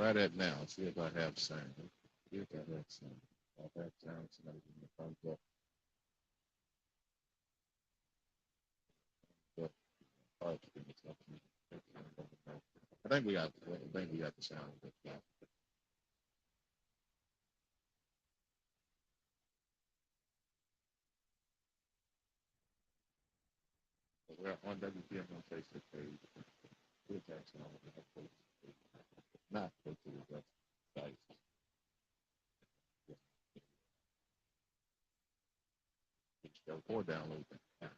Try that now. See if I have sound. See if I have sound. If I have sound, somebody give me a thumbs up. But, all right, give me something. I think we got. I think we got the sound. We're on WPM on Facebook page. With that sound, not go to the website. Or download the app.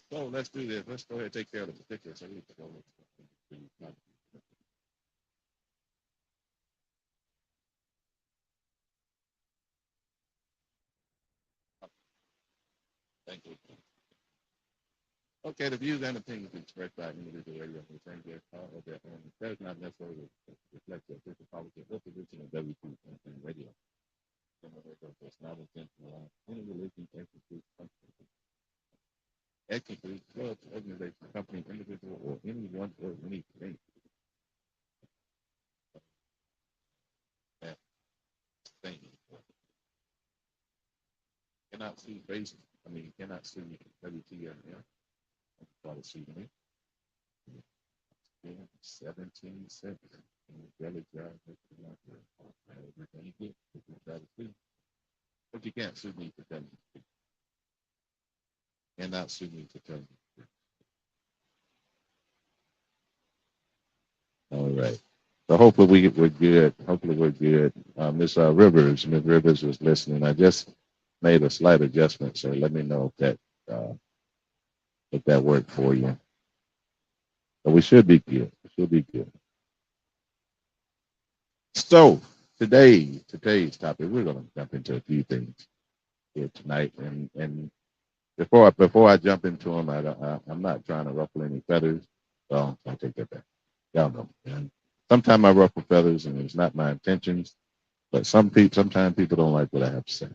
So let's do this. Let's go ahead and take care of the particulars. So we can go. Thank you. Okay, the views and opinions expressed by individual radio and same guest of their own. That is not necessarily reflect the official policy or position of WP and radio. It's not intentional. Any religion, ethnicity, club, organization, company, individual, or anyone or anything. That thing. Cannot see basic. Cannot see WTF. Try to see me. 17 seconds. Belly drive. Everything good. Try to see. But you can't sue me for telling you. Cannot sue me for telling you. All right. So hopefully we're good. Hopefully we're good. Miss Rivers was listening. I just made a slight adjustment, so let me know if that worked for you. But we should be good. We should be good. So today's topic, we're gonna jump into a few things here tonight, and before I jump into them, I'm not trying to ruffle any feathers. So I'll take that back. Y'all know. Man. Sometimes I ruffle feathers, and it's not my intentions. But sometimes people don't like what I have to say.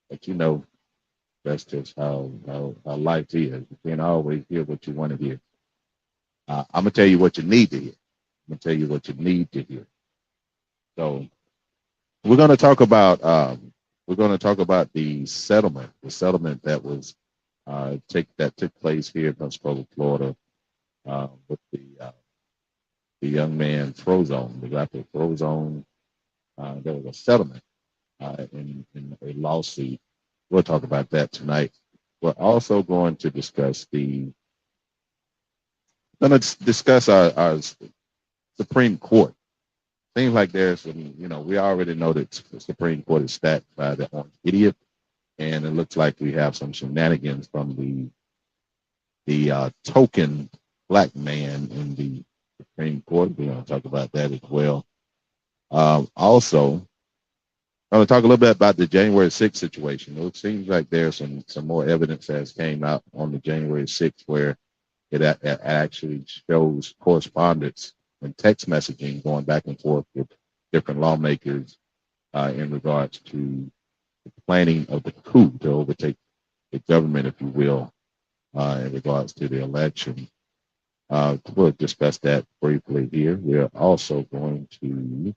But that's just how life is. You can't always hear what you want to hear. I'm gonna tell you what you need to hear. I'm gonna tell you what you need to hear. So we're gonna talk about the settlement that was that took place here in Pensacola, Florida, with the young man Frozone, the rapper Frozone. There was a settlement in a lawsuit. We'll talk about that tonight. We're also going to discuss our Supreme Court. Seems like there's some, we already know that the Supreme Court is stacked by the orange idiot, and it looks like we have some shenanigans from the token black man in the Supreme Court. We're going to talk about that as well. Also, I'm going to talk a little bit about the January 6th situation. It seems like there's some more evidence that has came out on the January 6th where it actually shows correspondence and text messaging going back and forth with different lawmakers in regards to the planning of the coup to overtake the government, if you will, in regards to the election. We'll discuss that briefly here. We're also going to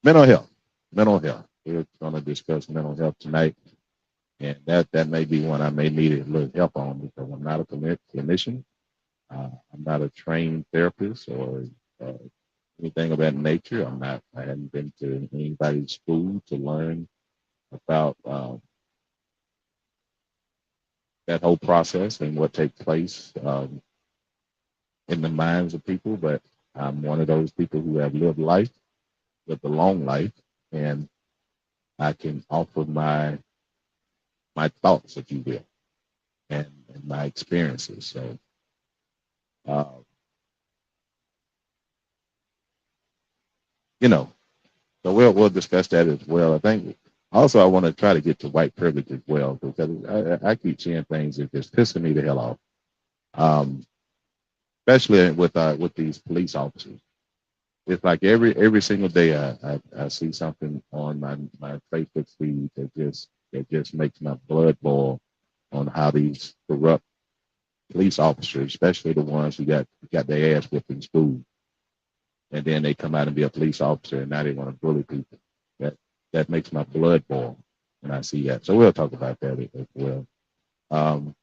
mental health. We're going to discuss mental health tonight, and that may be one I may need a little help on because I'm not a clinician. I'm not a trained therapist or anything of that nature. I hadn't been to anybody's school to learn about that whole process and what takes place in the minds of people. But I'm one of those people who have lived a long life, and I can offer my thoughts, if you will, and my experiences. So, so we'll discuss that as well. I think also I want to try to get to white privilege as well because I keep seeing things that just pissing me the hell off. especially with these police officers. It's like every single day I see something on my Facebook feed that just makes my blood boil on how these corrupt police officers, especially the ones who got their ass whipped in school, and then they come out and be a police officer, and now they want to bully people. That that makes my blood boil when I see that. So we'll talk about that as well. Um,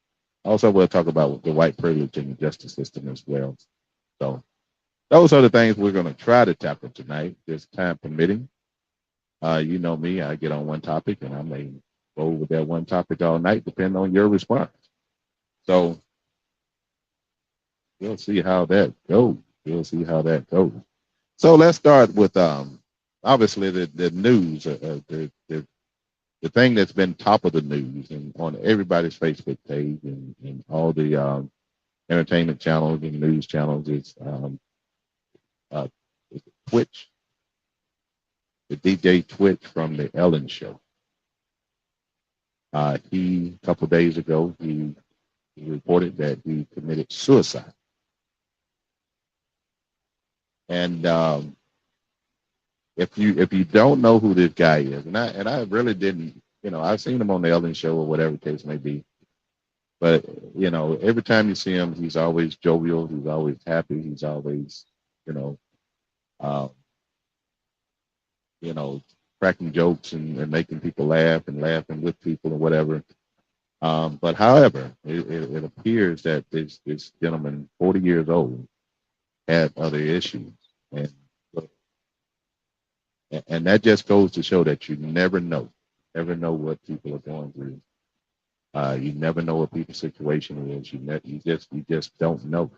Also, we'll talk about the white privilege in the justice system as well. So those are the things we're going to try to tackle tonight, just time permitting. You know me, I get on one topic and I may go with that one topic all night, depending on your response. So we'll see how that goes. We'll see how that goes. So let's start with obviously the news, the thing that's been top of the news and on everybody's Facebook page and all the entertainment channels and news channels is uh, Twitch, the DJ Twitch from the Ellen Show. A couple of days ago, he reported that he committed suicide. And if you don't know who this guy is, and I really didn't, I've seen him on the Ellen Show or whatever the case may be, but every time you see him, he's always jovial, he's always happy, he's always, you know, um, you know, cracking jokes and making people laugh and laughing with people or whatever. But however, it appears that this gentleman, 40 years old, had other issues, and and that just goes to show that you never know what people are going through. You never know what people's situation is. You just don't know,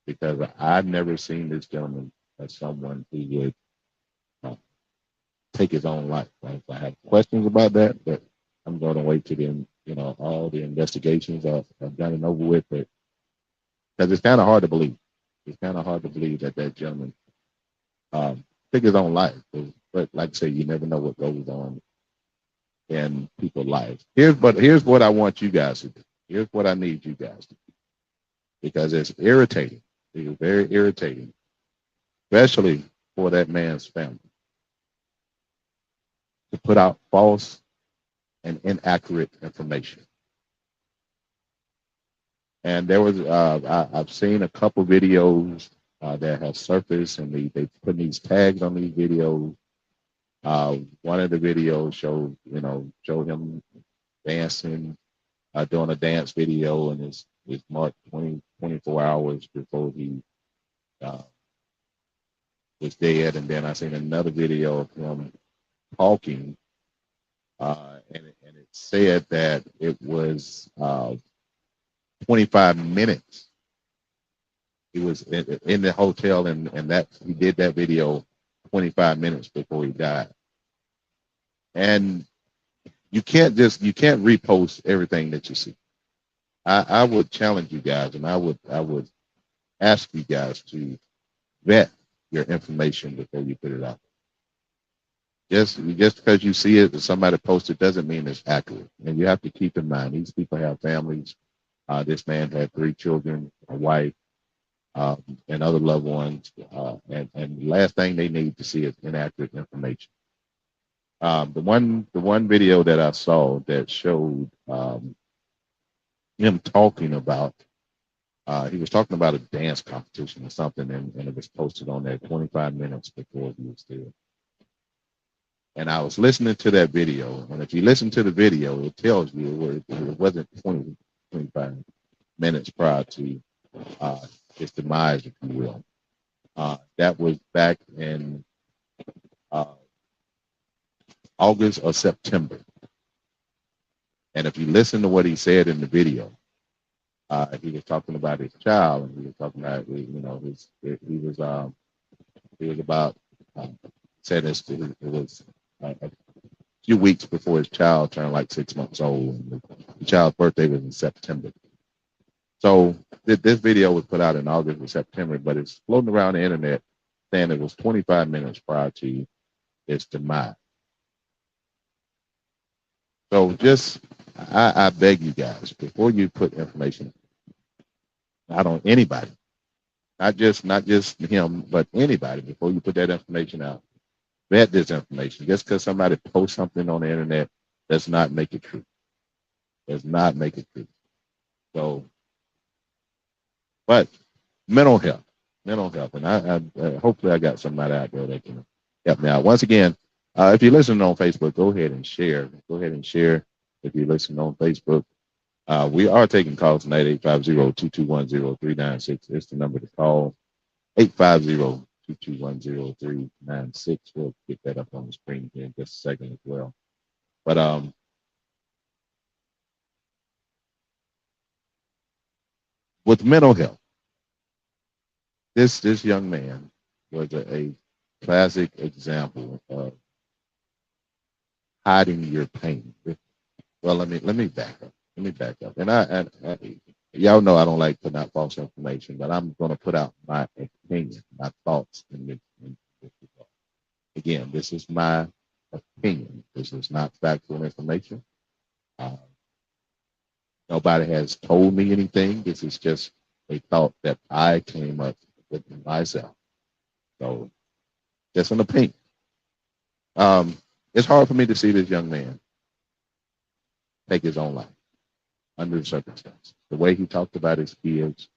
because I've never seen this gentleman as someone who would uh, take his own life. Right? I have questions about that, but I'm going to wait to the all the investigations are done and over with. But because it's kind of hard to believe, it's kind of hard to believe that that gentleman took his own life. But like I say, you never know what goes on in people's lives. Here's what I want you guys to do. Here's what I need you guys to do, because it's irritating. It's very irritating, especially for that man's family, to put out false and inaccurate information. And there was I've seen a couple videos that have surfaced, and they put these tags on these videos. One of the videos showed him dancing, doing a dance video, and it's marked 24 hours before he uh, was dead. And then I seen another video of him talking, and it said that it was 25 minutes. He was in the hotel, and that he did that video 25 minutes before he died. And you can't repost everything that you see. I would challenge you guys, and I would ask you guys to vet your information before you put it out. Just because you see it or somebody posted doesn't mean it's accurate. And you have to keep in mind, these people have families. This man had 3 children, a wife, and other loved ones. And the last thing they need to see is inaccurate information. The one video that I saw that showed him talking about, he was talking about a dance competition or something, and it was posted on there 25 minutes before he was dead. And I was listening to that video, and if you listen to the video, it tells you it wasn't 25 minutes prior to his demise, if you will. That was back in uh, August or September. And if you listen to what he said in the video, he was talking about his child, and he was talking about he was about said it was a few weeks before his child turned like 6 months old, and the child's birthday was in September. So this video was put out in August or September, but it's floating around the internet saying it was 25 minutes prior to his demise. So I beg you guys, before you put information out on anybody, not just him, but anybody. Before you put that information out, vet this information. Just because somebody posts something on the internet does not make it true. Does not make it true. So, but mental health, and I hopefully I got somebody out there that can help me out. Once again, if you're listening on Facebook, go ahead and share. Go ahead and share if you're listening on Facebook. We are taking calls tonight, 850-221-0396. It's the number to call, 850-221-0396. We'll get that up on the screen here in just a second as well. But with mental health, this young man was a classic example of hiding your pain. Well, let me back up. Let me back up. And y'all know I don't like putting out false information, but I'm going to put out my opinion, my thoughts in this regard. Again, this is my opinion. This is not factual information. Uh, Nobody has told me anything. This is just a thought that I came up with myself. So, just an opinion. It's hard for me to see this young man take his own life under the circumstances. The way he talked about his kids,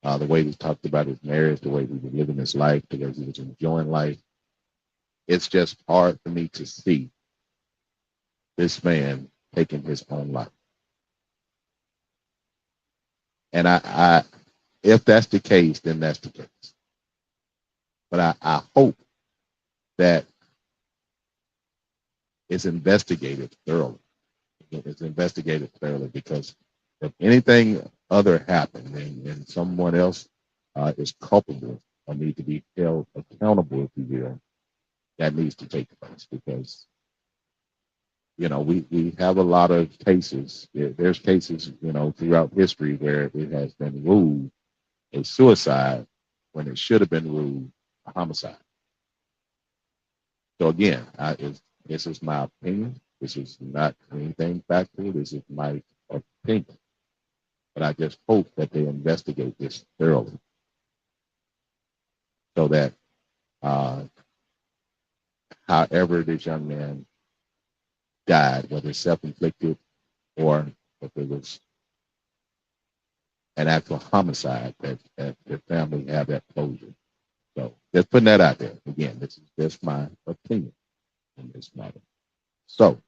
the way he talked about his marriage, the way he was living his life, the way he was enjoying life. It's just hard for me to see this man taking his own life. And I if that's the case, then that's the case. But I hope that it's investigated thoroughly. It's investigated thoroughly, because if anything other happened and someone else is culpable or need to be held accountable, if you will, that needs to take place. Because we have a lot of cases. There's cases throughout history where it has been ruled a suicide when it should have been ruled a homicide. So again, this is my opinion. This is not anything factual. This is my opinion. But I just hope that they investigate this thoroughly, so that however this young man died, whether it's self-inflicted or if it was an actual homicide, that the family have that closure. So just putting that out there. Again, this is just my opinion on this matter. So,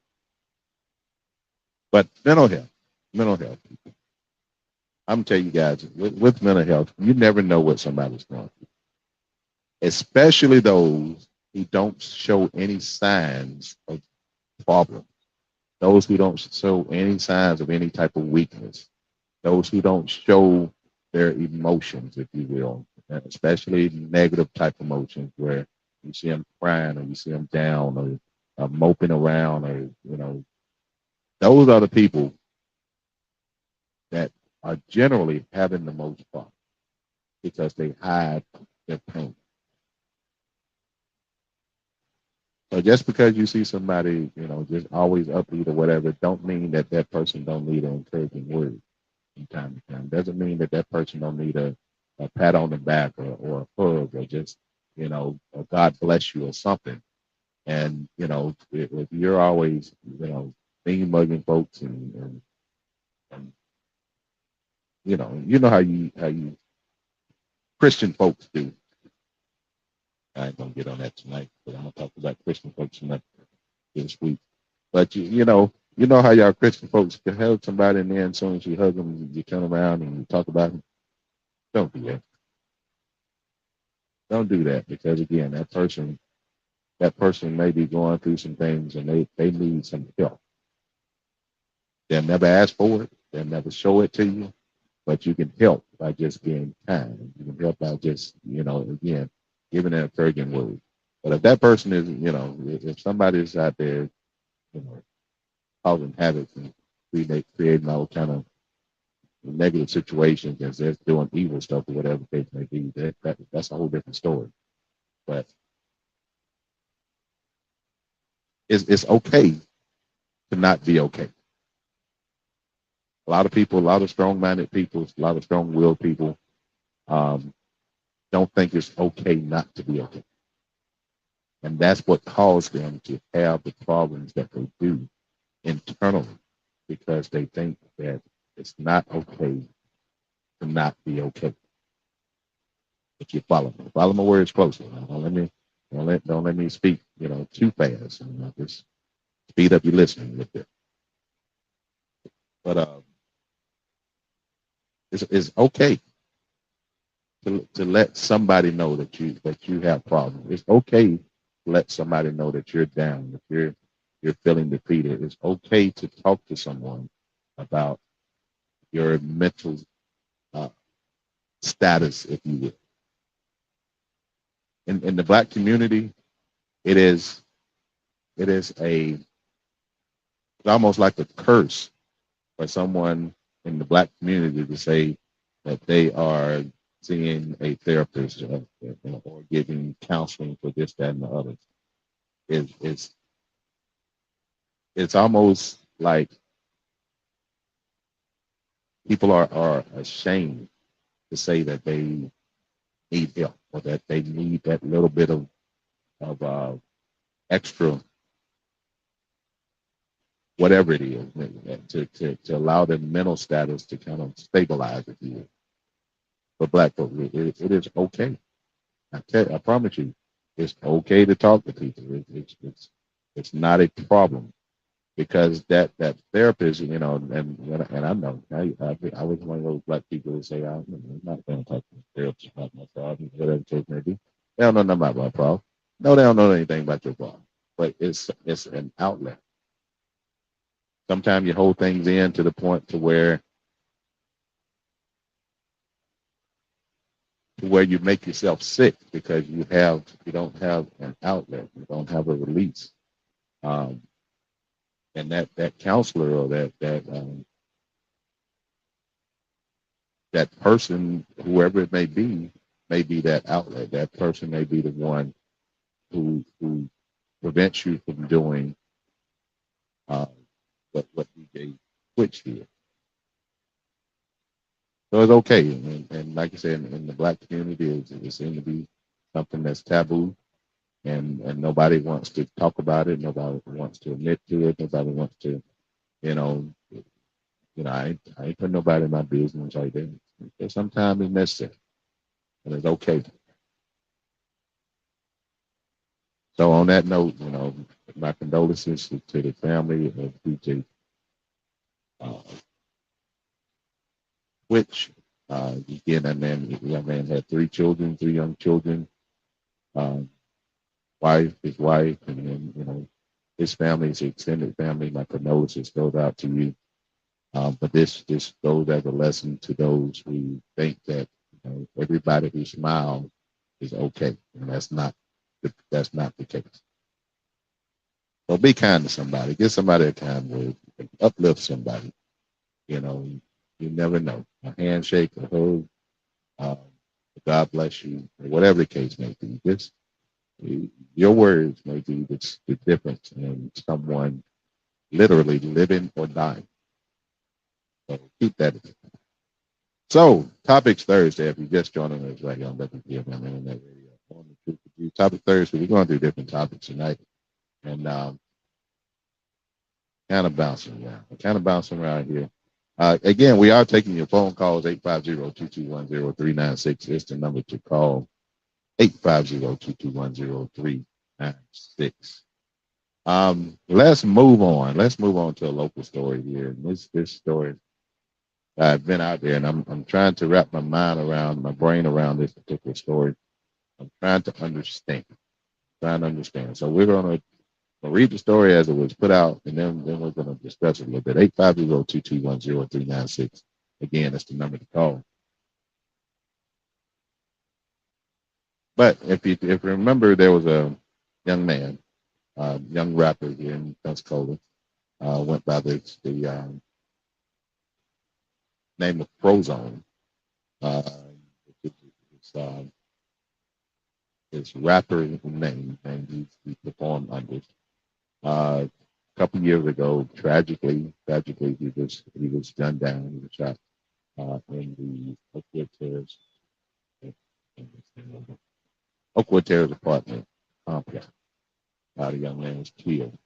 but mental health. I'm gonna tell you guys, with mental health, you never know what somebody's going through, especially those who don't show any signs of problem, those who don't show any signs of any type of weakness, those who don't show their emotions, if you will, especially negative type emotions where you see them crying or you see them down or moping around, or those are the people that are generally having the most fun because they hide their pain. So just because you see somebody, just always upbeat or whatever, don't mean that that person don't need an encouraging word from time to time. Doesn't mean that that person don't need a pat on the back or a hug or just, a God bless you or something. And, if you're always, mean mugging folks and how you Christian folks do. I ain't gonna get on that tonight, but I'm gonna talk about Christian folks enough this week. But you know how y'all Christian folks can hug somebody, and then as soon as you hug them, you turn around and you talk about them. Don't do that. Don't do that, because again, that person may be going through some things and they need some help. They'll never ask for it. They'll never show it to you, but you can help by just being kind. You can help by just, again, giving an encouraging word. But if that person is, if somebody's out there, you know, causing havoc and creating all kind of negative situations and they're doing evil stuff or whatever the case may be, that's a whole different story. But it's okay to not be okay. A lot of people, a lot of strong-minded people, a lot of strong-willed people, um, don't think it's okay not to be okay. And that's what caused them to have the problems that they do internally because they think that it's not okay to not be okay. If you follow my words closely. Don't let me speak, too fast. Just speed up your listening a little bit. But it's okay to let somebody know that you have problems. It's okay to let somebody know that you're down, that you're feeling defeated. It's okay to talk to someone about your mental uh, status, if you will. In the black community, it is it is a it's almost like a curse for someone in the black community to say that they are seeing a therapist or getting counseling for this, that, and the other. It's it's almost like people are ashamed to say that they need help or that they need that little bit of extra whatever it is to allow their mental status to kind of stabilize, if you will. For black folks, it is okay. I promise you, it's okay to talk to people. It's not a problem because that therapist, and I know I was one of those black people who say I'm not going to talk to a therapist about my problem, whatever the case may be. They don't know nothing about my problem. No, they don't know anything about your problem. But it's an outlet. Sometimes you hold things in to the point to where you make yourself sick because you don't have an outlet, you don't have a release. Um, and that counselor or that person, whoever it may be that outlet. That person may be the one who prevents you from doing uh, what DJ Twitch did. So it's okay, and like I said, in the black community, it seems to be something that's taboo, and nobody wants to talk about it. Nobody wants to admit to it. Nobody wants to, you know, I ain't putting nobody in my business like that. But sometimes it's necessary, and it's okay. So on that note, my condolences to the family of DJ uh, Twitch. Again, that man had three children, three young children, um, his wife, and then his family, his extended family. My condolences goes out to you. But this goes as a lesson to those who think that everybody who smiles is okay, and that's not the case. So be kind to somebody. Give somebody a kind word. Uplift somebody. You know, you never know. A handshake, a hug, um, God bless you, or whatever the case may be. Just your words may be the difference in someone literally living or dying. So keep that in mind. So, Topics Thursday, if you're just joining us right here on WPFM Internet Radio, on the Truth With G. Topic Thursday, we're going through different topics tonight and kind of bouncing around here. Again, we are taking your phone calls, 850-221-0396 is the number to call, 850-221-0396. Let's move on. Let's move on to a local story here. And this story, I've been out there and I'm trying to wrap my brain around this particular story. I'm trying to understand. So we're gonna read the story as it was put out, and then we're gonna discuss it a little bit. 850-221-0396. Again, that's the number to call. But if you remember, there was a young man, young rapper here in Pensacola, went by the name of Frozone. Uh, his rapper name, and he performed under. A couple years ago, tragically, he was gunned down. He was shot in the Oakwood Terrace Oakwood Terrace apartment complex. The young man was killed.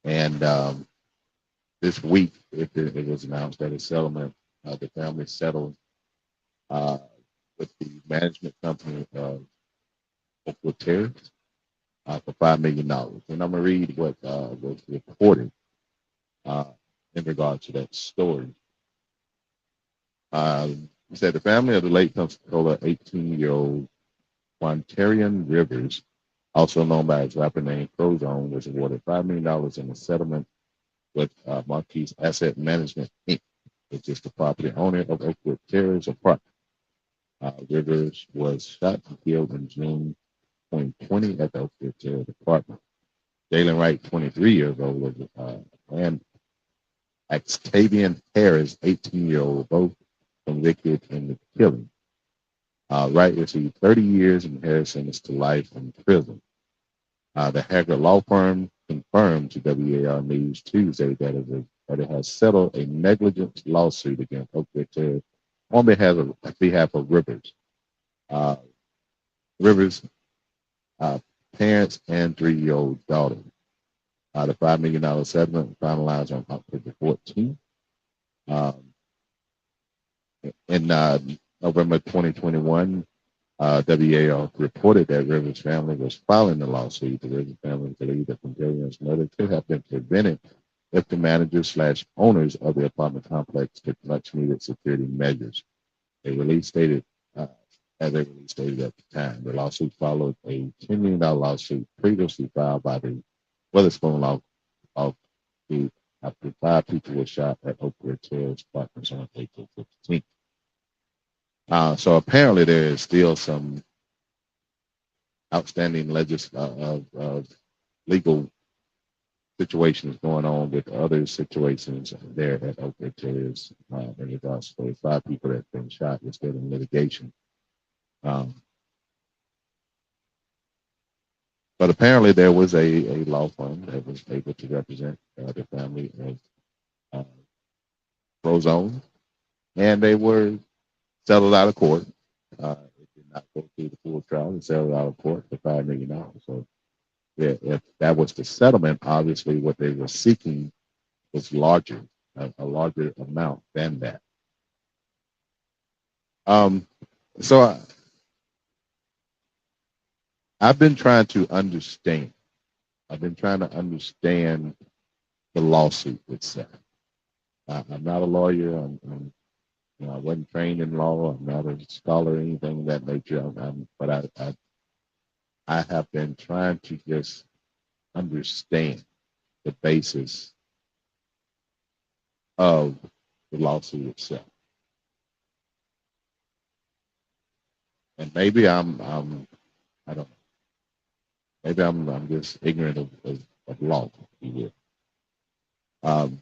And this week, it was announced that a settlement, the family settled uh, with the management company of Oakwood Terrace for $5 million. And I'm gonna read what was reported uh, in regard to that story. He said the family of the late Pensacola 18-year-old Quantarian Rivers, also known by his rapper name Frozone, was awarded $5 million in a settlement with Marquis Asset Management Inc., which is the property owner of Oakwood Terrace apartment. Rivers was shot and killed in June 2020 at the Oakwood Terrace apartment. Jalen Wright, 23 years old, and Octavian Harris, 18-year-old, both convicted in the killing. Wright received 30 years and Harris sentenced to life in prison. The Hager law firm confirmed to WAR News Tuesday that it has settled a negligence lawsuit against Oakwood Terrace on behalf of Rivers. Rivers' parents and 3-year-old daughter. The $5 million settlement finalized on October 14th. In November 2021, WAR reported that Rivers' family was filing the lawsuit. The Rivers family believed that Quintarian's murder could have been prevented if the managers/owners of the apartment complex took much-needed security measures. They released stated, as they released stated at the time, the lawsuit followed a $10 million lawsuit previously filed by the Witherspoon Law Group after 5 people were shot at Oakwood Terrace apartments on April 15th. So apparently there is still some outstanding legal situations going on with other situations there at Oakwood Terrace in regards to those 5 people that have been shot. They're still in litigation. But apparently there was a law firm that was able to represent the family of Frozone, and they were settled out of court. It did not go through the full trial and settled out of court for $5 million. So yeah, if that was the settlement, obviously what they were seeking was larger, a larger amount than that. So I've been trying to understand. I've been trying to understand the lawsuit itself. I'm not a lawyer. I wasn't trained in law. I'm not a scholar or anything of that nature. But I have been trying to just understand the basis of the lawsuit itself. And maybe I don't know. Maybe I'm just ignorant of law, if you will.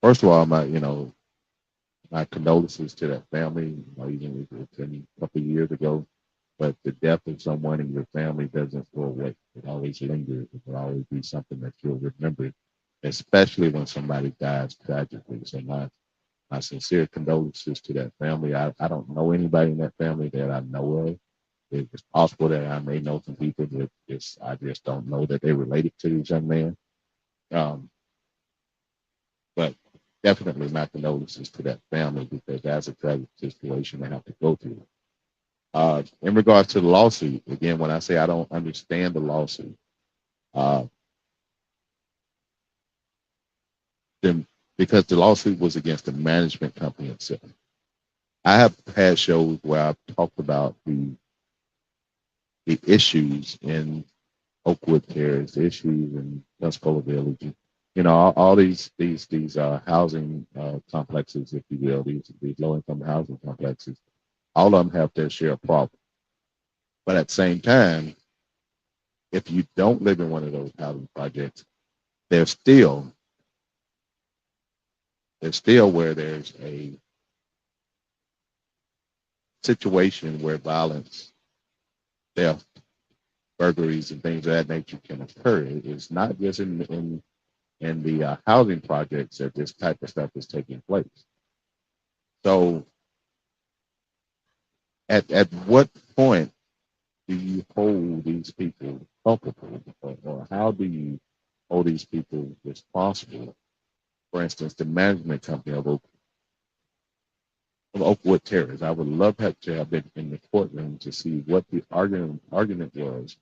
First of all, my condolences to that family. Even if it's been a couple of years ago, but the death of someone in your family doesn't go away. It always lingers. It will always be something that you'll remember, especially when somebody dies tragically. So my sincere condolences to that family. I don't know anybody in that family that I know of. It's possible that I may know some people that I just don't know that they're related to this young man. But definitely my condolences to that family because that's a tragic situation they have to go through. In regards to the lawsuit, again, when I say I don't understand the lawsuit, then because the lawsuit was against the management company itself. I have had shows where I've talked about the issues in Oakwood Terrace, the issues in Pensacola Village, all these housing complexes, if you will, these low income housing complexes. All of them have their share of problems. But at the same time, if you don't live in one of those housing projects, there's still where there's a situation where violence, theft, burglaries, and things of that nature can occur. It's not just in the housing projects that this type of stuff is taking place. So At what point do you hold these people culpable, or how do you hold these people responsible? For instance, the management company of Oakwood Terrace. I would love to have been in the courtroom to see what the argument was,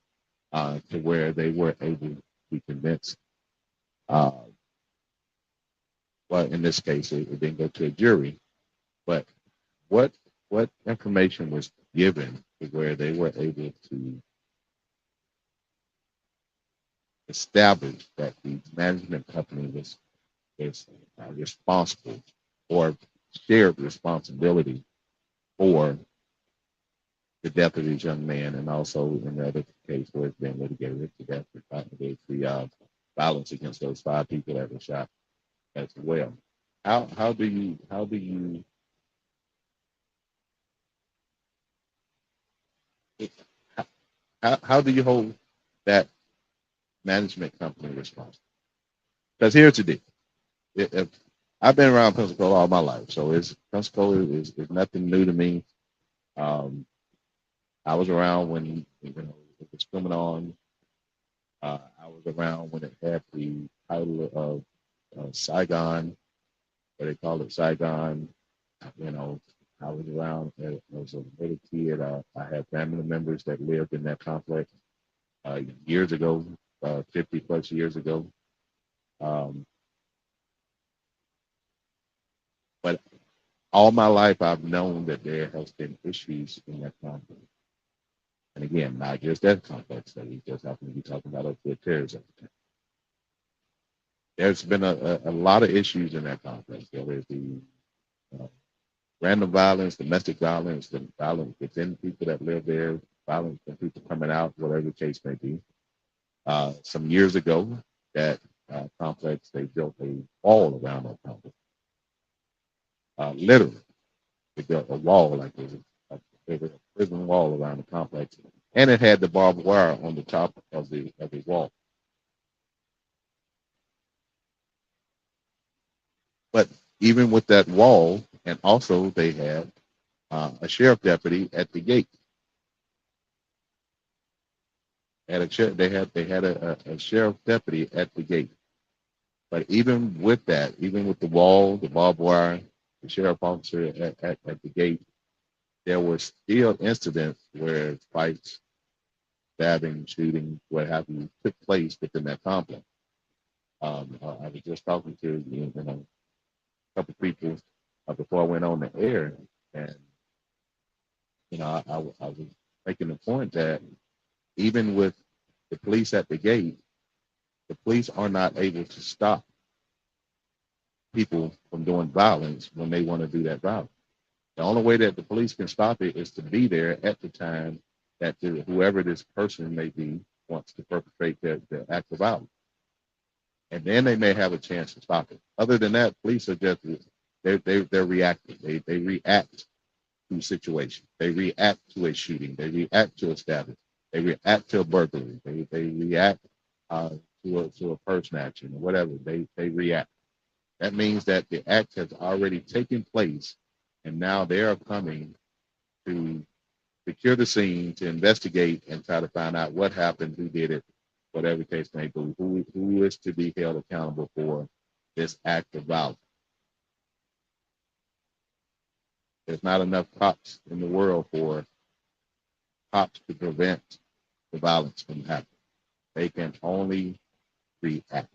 to where they were able to be convinced. Uh, well, in this case, it didn't go to a jury, but what what information was given to where they were able to establish that the management company was responsible, or shared responsibility for the death of this young man, and also in the other case where it's been litigated, the death of the violence against those 5 people that were shot as well. How do you how do you hold that management company responsible? Because here's the deal: if I've been around Pensacola all my life, so Pensacola is nothing new to me. Um, I was around when it was coming on. I was around when it had the title of Saigon, what they call it Saigon. You know, I was around as a little kid. I had family members that lived in that complex years ago, 50 plus years ago. Um, but all my life, I've known that there has been issues in that complex. And again, not just that complex that we just happen to be talking about up there, terrorism. There's been a lot of issues in that complex. Whether it's the uh, random violence, domestic violence, the violence within people that live there, violence from people coming out, whatever the case may be. Some years ago, that complex, they built a wall around that complex. Literally, they built a wall like this, a prison wall around the complex, and it had the barbed wire on the top of the wall. But even with that wall, and also they had a sheriff deputy at the gate. They had a sheriff deputy at the gate. But even with that, even with the wall, the barbed wire, the sheriff officer at the gate, there were still incidents where fights, stabbing, shooting, what have you, took place within that complex. I was just talking to a couple of people before I went on the air, and I was making the point that even with the police at the gate, the police are not able to stop people from doing violence when they want to do that violence. The only way that the police can stop it is to be there at the time that whoever this person may be wants to perpetrate their act of violence. And then they may have a chance to stop it. Other than that, police are just they're reacting. They react to a situation. They react to a shooting. They react to a stabbing. They react to a burglary. They react uh, to a person action or whatever. They react. That means that the act has already taken place, and now they are coming to secure the scene, to investigate and try to find out what happened, who did it, whatever the case may be, who is to be held accountable for this act of violence. There's not enough cops in the world for cops to prevent the violence from happening. They can only react.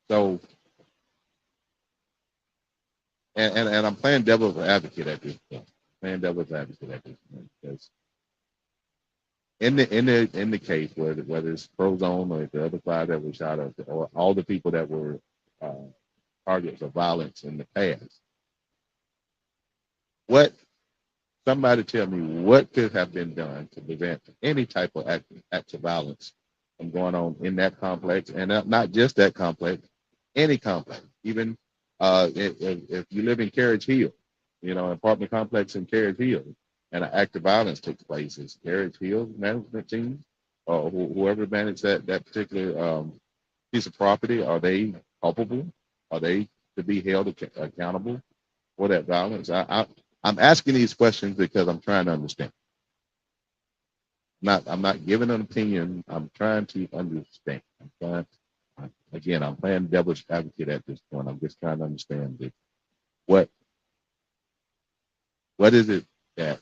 So, and I'm playing devil's advocate at this point. Playing devil's advocate at this point because in the case, whether it's Prozone or the other 5 that were shot at, or all the people that were uh, targets of violence in the past, what somebody tell me what could have been done to prevent any type of acts of violence from going on in that complex, and not just that complex, any complex, even if you live in Carriage Hill, apartment complex in Carriage Hill, and an act of violence takes place, is Carriage Hill management team or whoever managed that particular piece of property, are they culpable? Are they to be held accountable? for that violence? I'm asking these questions because I'm trying to understand. I'm not giving an opinion. I'm trying to understand. Again, I'm playing devil's advocate at this point. I'm just trying to understand what what is it that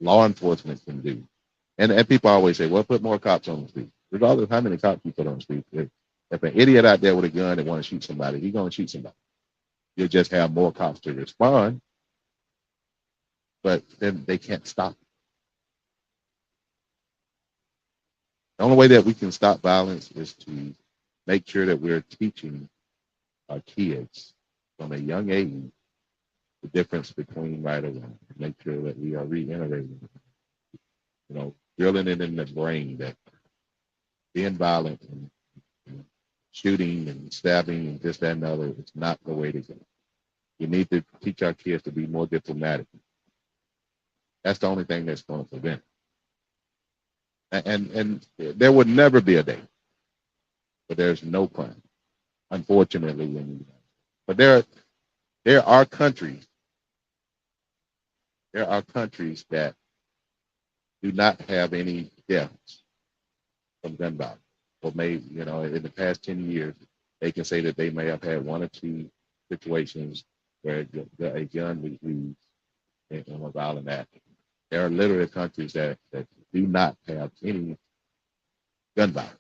law enforcement can do. And people always say, well, put more cops on the street. Regardless of how many cops you put on the street, if an idiot out there with a gun that want to shoot somebody, he's going to shoot somebody. You'll just have more cops to respond, but then they can't stop it. The only way that we can stop violence is to make sure that we're teaching our kids from a young age the difference between right and wrong. Make sure that we are reiterating, drilling it in the brain that being violent and shooting and stabbing and this, that, and the other is not the way to go. We need to teach our kids to be more diplomatic. That's the only thing that's going to prevent it. And there would never be a day, but there's no crime, unfortunately. But there are countries that do not have any deaths from gun violence. Or in the past 10 years, they can say that they may have had one or two situations where a gun was used in a violent act. There are literally countries that do not have any gun violence.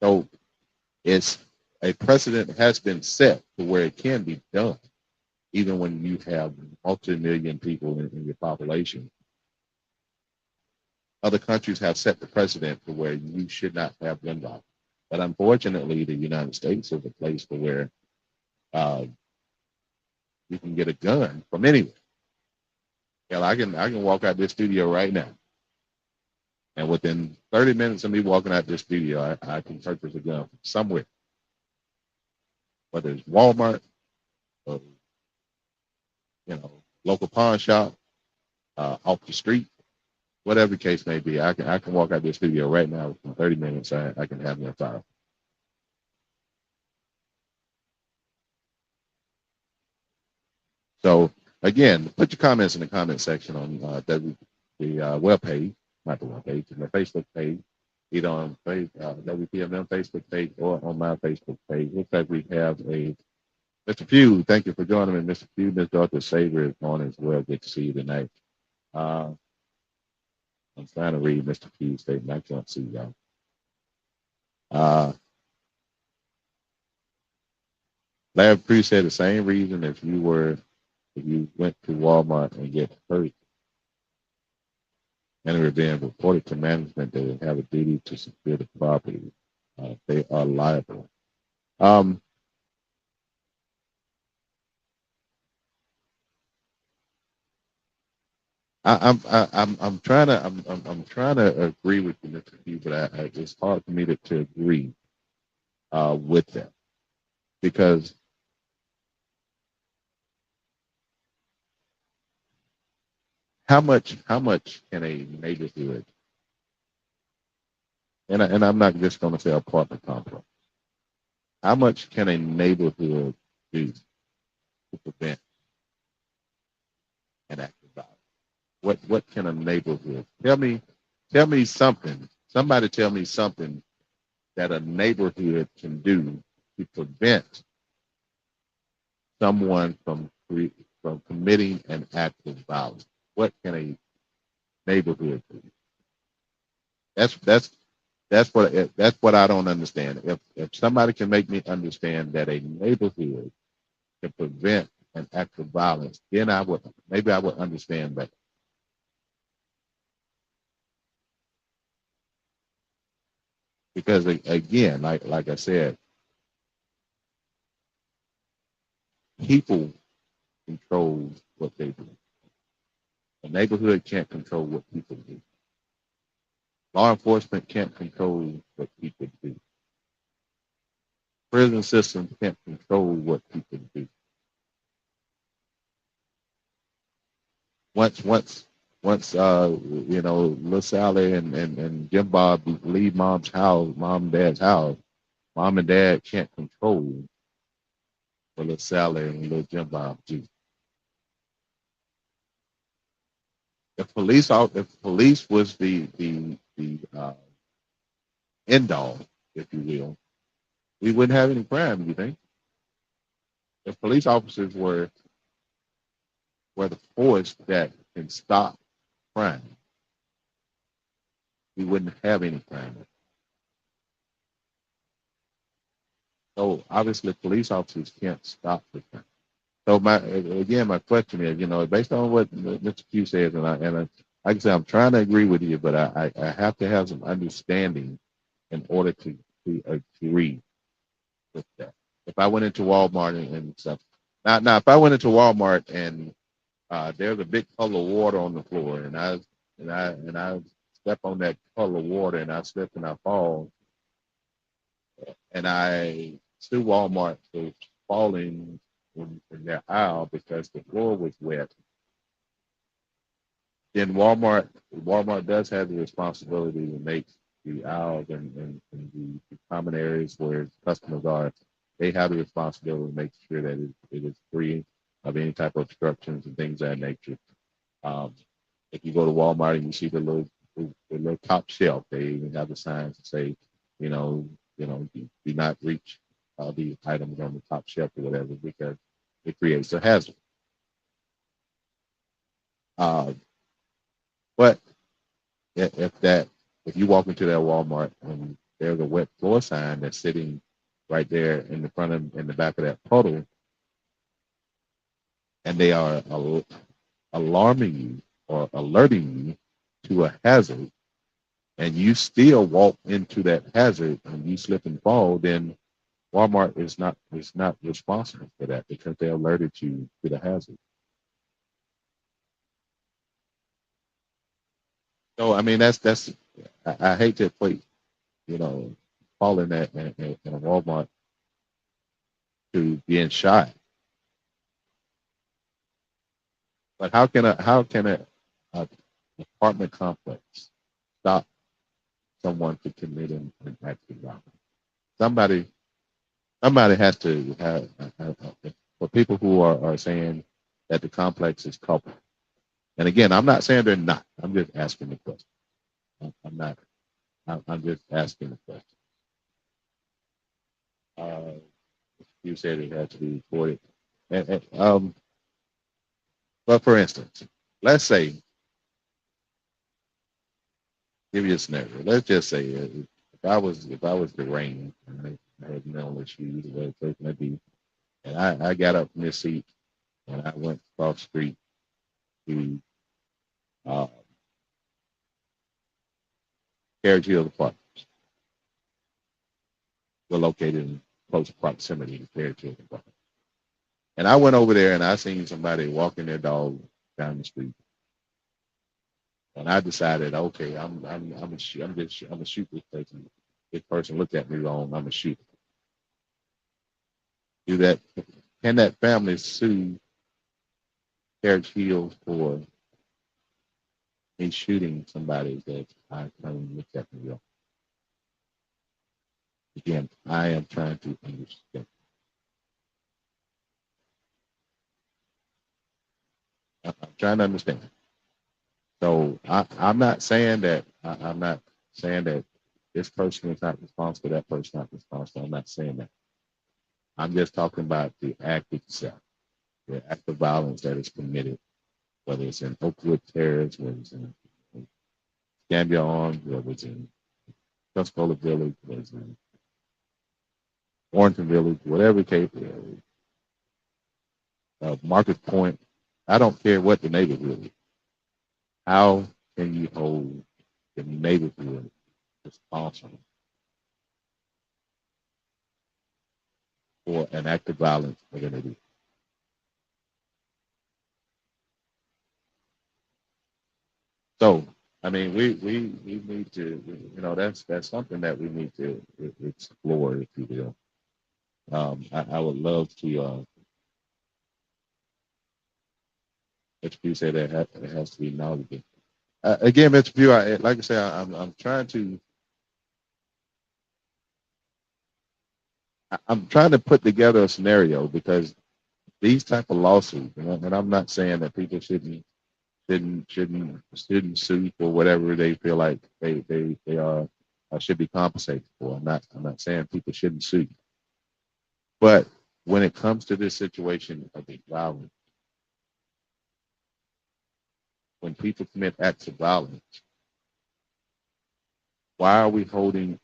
So it's a precedent has been set to where it can be done, even when you have multi-million people in your population. Other countries have set the precedent for where you should not have gun violence. But unfortunately, the United States is a place where you can get a gun from anywhere. Hell, I can walk out this studio right now, and within 30 minutes of me walking out this studio, I can purchase a gun from somewhere, whether it's Walmart or local pawn shop, off the street, whatever the case may be. I can walk out this studio right now in 30 minutes. I can have me a fire. So again, put your comments in the comment section on the web page, not the web page, the Facebook page, either on WPMM Facebook page or on my Facebook page. Looks like we have a Mr. Pugh. Thank you for joining me, Mr. Pugh. Miss Dr. Saber is on as well. Good to see you tonight. I'm trying to read Mr. Pugh's statement. I can't see y'all. Larry Pugh said the same reason if you went to Walmart and get hurt and were being reported to management, they would have a duty to secure the property. They are liable. I'm trying to agree with you, Mr. Pugh, but it's hard for me to agree with that because how much can a neighborhood, and I'm not just going to say apartment complex, how much can a neighborhood do to prevent an act of violence? What can a neighborhood tell me something? Somebody tell me something that a neighborhood can do to prevent someone from committing an act of violence. What can a neighborhood do? That's what I don't understand. If somebody can make me understand that a neighborhood can prevent an act of violence, then I would understand better. Because again, like I said, people control what they do. A neighborhood can't control what people do. Law enforcement can't control what people do. Prison systems can't control what people do. Once Lil Sally and Jim Bob leave mom and dad's house, mom and dad can't control for little Sally and little Jim Bob too. If police was the end all, if you will, we wouldn't have any crime. You think? If police officers were the force that can stop crime, we wouldn't have any crime. So obviously, police officers can't stop the crime. So my question is, based on what Mr. Q says, like I said, I'm trying to agree with you, but I have to have some understanding in order to agree with that. If I went into Walmart and stuff, now if I went into Walmart and there's a big puddle of water on the floor, and I step on that puddle of water and I slip and I fall, and I sue Walmart for falling in their aisle because the floor was wet. Then Walmart does have the responsibility to make the aisles and the common areas where customers are. They have the responsibility to make sure that it is free of any type of obstructions and things of that nature. Um, if you go to Walmart and you see the little top shelf, they even have the signs to say, do not reach the items on the top shelf or whatever because it creates a hazard. Uh, but if you walk into that Walmart and there's a wet floor sign that's sitting right there in the back of that puddle, and they are alarming you or alerting you to a hazard, and you still walk into that hazard and you slip and fall, then Walmart is not responsible for that because they alerted you to the hazard. So I mean that's I hate to equate you know falling in a Walmart to being shot, but how can a apartment complex stop someone from committing an act of violence? Somebody somebody has to have for people who are saying that the complex is culpable. And again, I'm not saying they're not. I'm just asking the question. I'm not. I'm just asking the question. Uh, you said it had to be reported. But for instance, let's say, give you a scenario. Let's just say if I was the rain, and I had mental issues, whatever the case may be, and I got up from this seat and I went across the street to uh, Carriage Hill Apartments. We're located in close proximity to Carriage Hill Apartments. And I went over there and I seen somebody walking their dog down the street. And I decided, okay, I'm gonna shoot this person. This person looked at me wrong. I'm gonna shoot. Do that? Can that family sue Carriage Hill for me shooting somebody that I claim looked at me wrong? Again, I am trying to understand. I'm trying to understand. So I'm not saying that I'm not saying that this person is not responsible, that person not responsible. I'm not saying that. I'm just talking about the act itself, the act of violence that is committed, whether it's in Oakwood Terrace, whether it's in Gambia Arms, whether it's in Tuscola Village, whether it's in Warrenton Village, whatever case, Market Point. I don't care what the neighborhood is. How can you hold the neighborhood responsible for an act of violence they're going to do? So, I mean, we need to, that's something that we need to explore, if you will. I would love to, if you say that it has to be knowledgeable. Again, Mr. Pugh, like I say, I'm trying to I'm trying to put together a scenario because these type of lawsuits, and I'm not saying that people shouldn't sue for whatever they feel like they are should be compensated for. I'm not saying people shouldn't sue, but when it comes to this situation of the violence, when people commit acts of violence, why are we holding?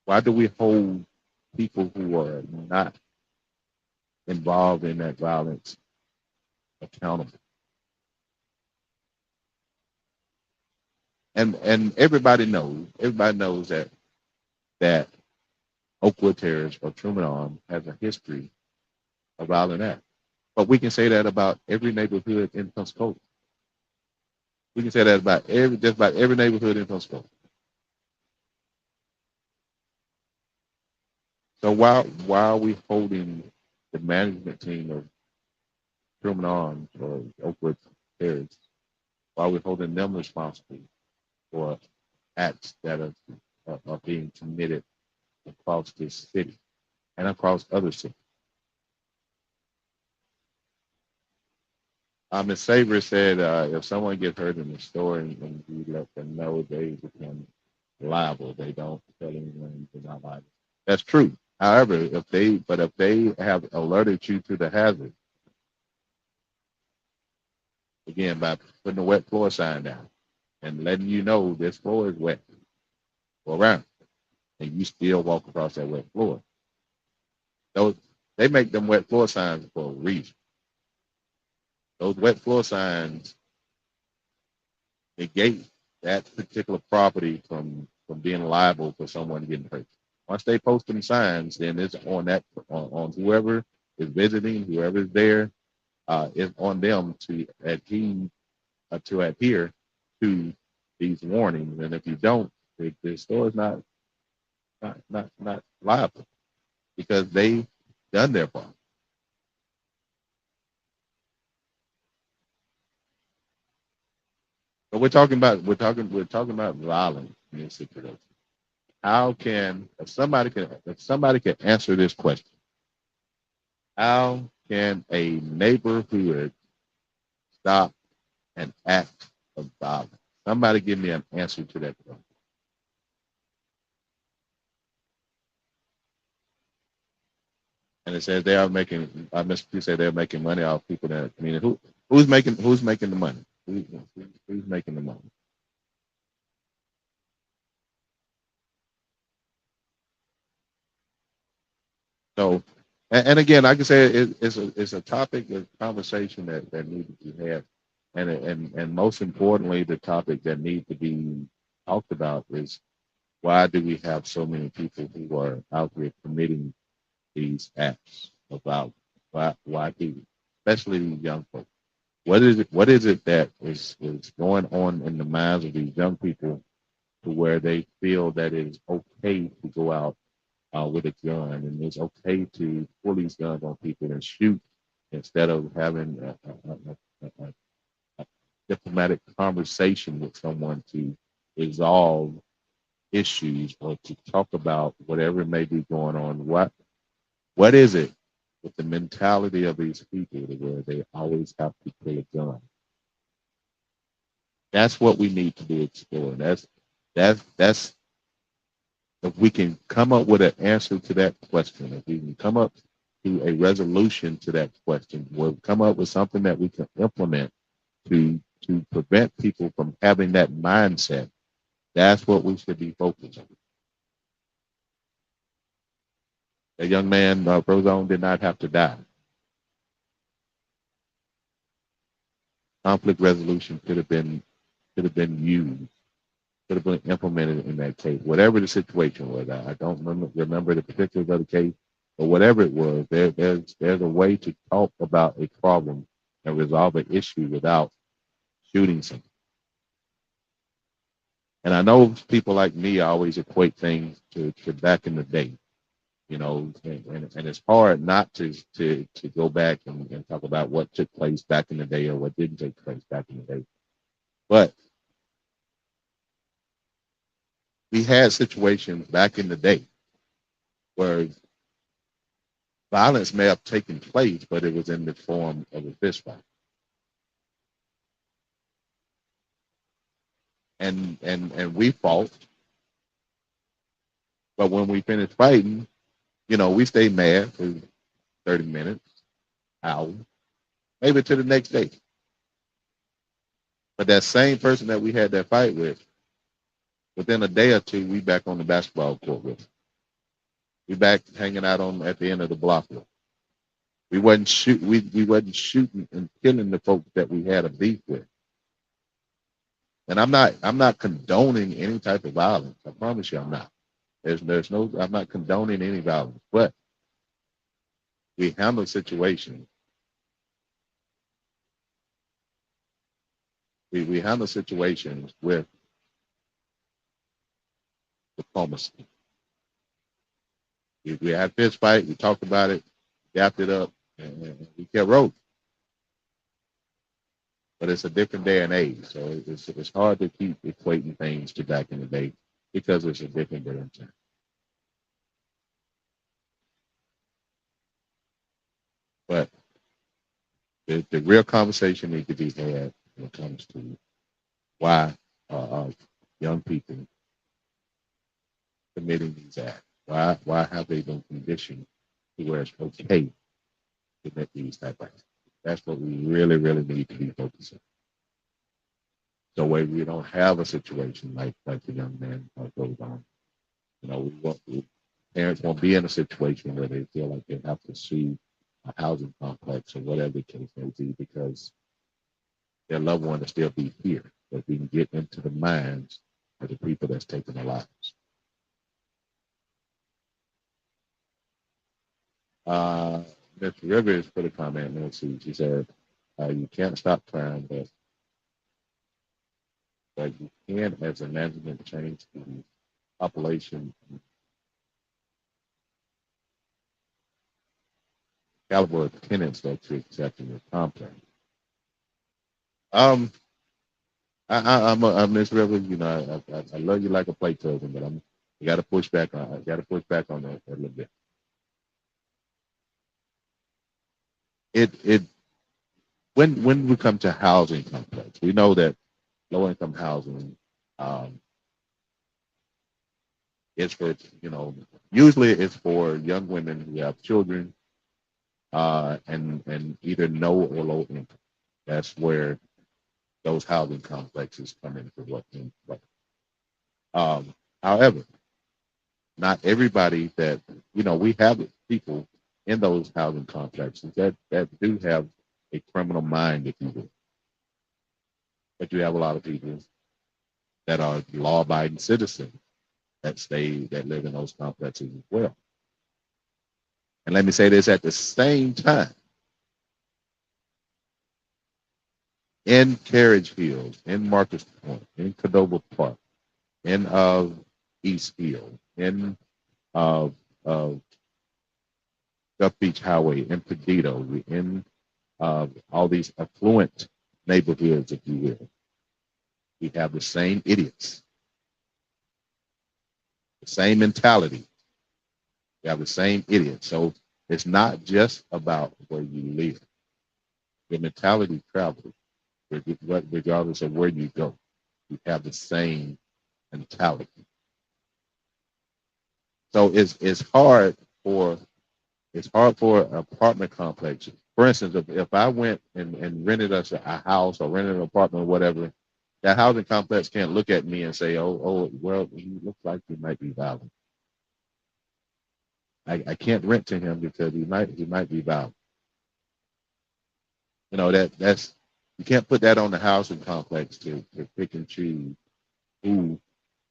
Why do we hold people who are not involved in that violence accountable? And everybody knows that Oakwood Terrace or Truman Arm has a history of violent acts. But we can say that about every neighborhood in Pensacola. We can say that about every neighborhood in Pensacola. So why are we holding the management team of Truman Arms or Oakwood Terrace? Why are we holding them responsible for acts that are being committed across this city and across other cities? Ms. Saver said if someone gets hurt in the store and you let them know, they become liable. They don't tell anyone they're not liable. That's true. However, if they have alerted you to the hazard, again by putting a wet floor sign down and letting you know this floor is wet, go around, and you still walk across that wet floor. Those they make them wet floor signs for a reason. Those wet floor signs negate that particular property from being liable for someone getting hurt. Once they post them signs, then it's on whoever is visiting, whoever is there. It's on them to adhere to these warnings. And if you don't, the store is not liable because they done their part. But we're talking about violence in this situation. How can if somebody can answer this question? How can a neighborhood stop an act of violence? Somebody give me an answer to that question. And it says they are making. Mr. Q said they're making money off people that. I mean, who's making the money? Who's making the money? So, and again, like I said, it's a topic, a conversation that needs to be had, and most importantly, the topic that needs to be talked about is why do we have so many people who are out here committing these acts of violence? Why do, especially these young folks? What is it that is going on in the minds of these young people to where they feel that it is okay to go out with a gun, and it's okay to pull these guns on people and shoot instead of having a diplomatic conversation with someone to resolve issues or to talk about whatever may be going on. What is it with the mentality of these people where they always have to pull a gun? That's what we need to be exploring. That's if we can come up with an answer to that question, if we can come up to a resolution to that question, we'll come up with something that we can implement to prevent people from having that mindset. That's what we should be focused on. That young man, Brozone, did not have to die. Conflict resolution could have been used, could have been implemented in that case. Whatever the situation was, I don't remember the particulars of the case, but whatever it was, there's a way to talk about a problem and resolve an issue without shooting something. And I know people like me always equate things to back in the day, and it's hard not to go back and talk about what took place back in the day or what didn't take place back in the day. But we had situations back in the day where violence may have taken place, but it was in the form of a fist fight. And we fought, but when we finished fighting, we stayed mad for 30 minutes, hour, maybe to the next day. But that same person that we had that fight with, within a day or two, we back on the basketball court with them. We back hanging out on at the end of the block with them. We wasn't shooting and killing the folks that we had a beef with. And I'm not condoning any type of violence. I promise you I'm not. I'm not condoning any violence, but we handle situations. We handle situations with diplomacy. We had a fist fight, we talked about it, gapped it up, and we kept rolling. But it's a different day and age, so it's hard to keep equating things to back in the day because it's a different day and time. But the real conversation needs to be had when it comes to why young people committing these acts. Why have they been conditioned to where it's okay to commit these type of acts? That's what we really, really need to be focusing. So way we don't have a situation like the young man goes on. Parents won't be in a situation where they feel like they have to sue a housing complex or whatever the case may be because their loved one will still be here. But we can get into the minds of the people that's taking their lives. Miss Rivers put a comment. Let's see. She said, "You can't stop crime, but you can, as a management, change the population caliber of tenants that you accept in your complex." Um, I'm Miss Rivers. I love you like a plate cousin, but I got to push back on. I got to push back on that a little bit. It when we come to housing complex, we know that low income housing um, is for usually it's for young women who have children and either no or low income. That's where those housing complexes come into what in play. However, not everybody that we have people in those housing complexes that do have a criminal mind, if you will. But you have a lot of people that are law-abiding citizens that live in those complexes as well. And let me say this at the same time. In Carriage Hills, in Marcus Point, in Cadova Park, in East Hill, in uh, uh, Duck Beach Highway, in Perdido, in all these affluent neighborhoods, if you will. We have the same idiots, the same mentality. We have the same idiots. So it's not just about where you live. The mentality travels regardless of where you go. You have the same mentality. So for it's hard for apartment complexes. For instance, if I went and rented us a house or rented an apartment or whatever, that housing complex can't look at me and say, oh, well, he looks like he might be violent. I can't rent to him because he might be violent. That's you can't put that on the housing complex to pick and choose who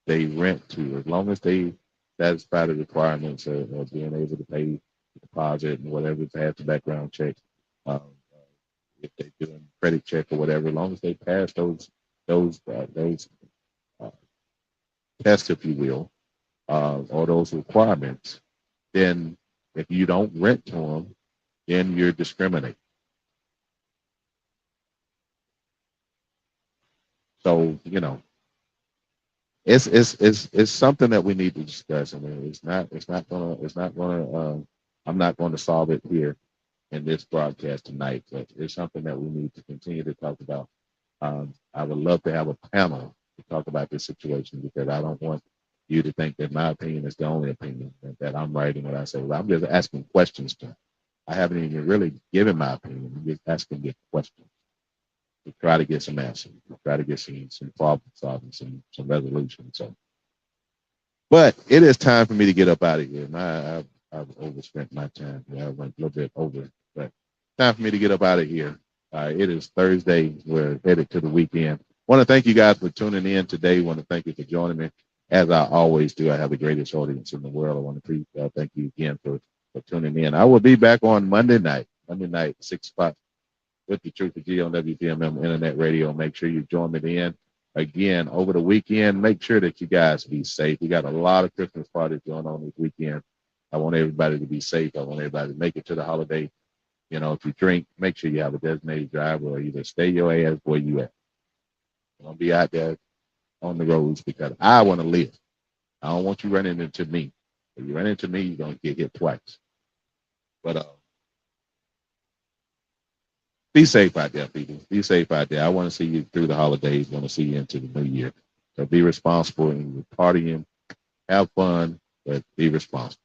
they rent to, as long as they satisfy the requirements of being able to pay the deposit and whatever, pass the background check, um, if they're doing credit check or whatever, as long as they pass those uh, tests, if you will, or those requirements, then if you don't rent to them, then you're discriminating. So It's something that we need to discuss. I mean, it's not gonna. I'm not going to solve it here in this broadcast tonight, but it's something that we need to continue to talk about. I would love to have a panel to talk about this situation because I don't want you to think that my opinion is the only opinion and that I'm right in what I say. Well, I'm just asking questions to. I haven't even really given my opinion. I'm just asking you questions to try to get some answers, to try to get some problem solving, some resolution. So, but it is time for me to get up out of here. I've overspent my time. Yeah, I went a little bit over, but time for me to get up out of here. It is Thursday. We're headed to the weekend. Want to thank you guys for tuning in today. Want to thank you for joining me. As I always do, I have the greatest audience in the world. I want to thank you again for tuning in. I will be back on Monday night, 6 o'clock with the Truth with G on WBMM Internet Radio. Make sure you join me in again over the weekend. Make sure that you guys be safe. We got a lot of Christmas parties going on this weekend. I want everybody to be safe. I want everybody to make it to the holiday. You know, if you drink, make sure you have a designated driver or either stay your ass where you at. Don't be out there on the roads because I want to live. I don't want you running into me. If you run into me, you're going to get hit twice. But be safe out there, people. Be safe out there. I want to see you through the holidays. I want to see you into the new year. So be responsible in your partying. Have fun, but be responsible.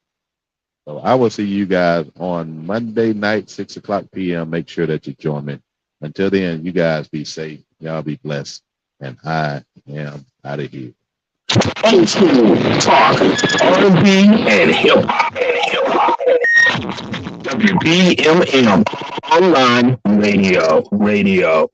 So I will see you guys on Monday night, 6 o'clock p.m. Make sure that you join me. Until then, you guys be safe. Y'all be blessed. And I am out of here. Old school talk, R&B, and hip hop. WBMM online radio.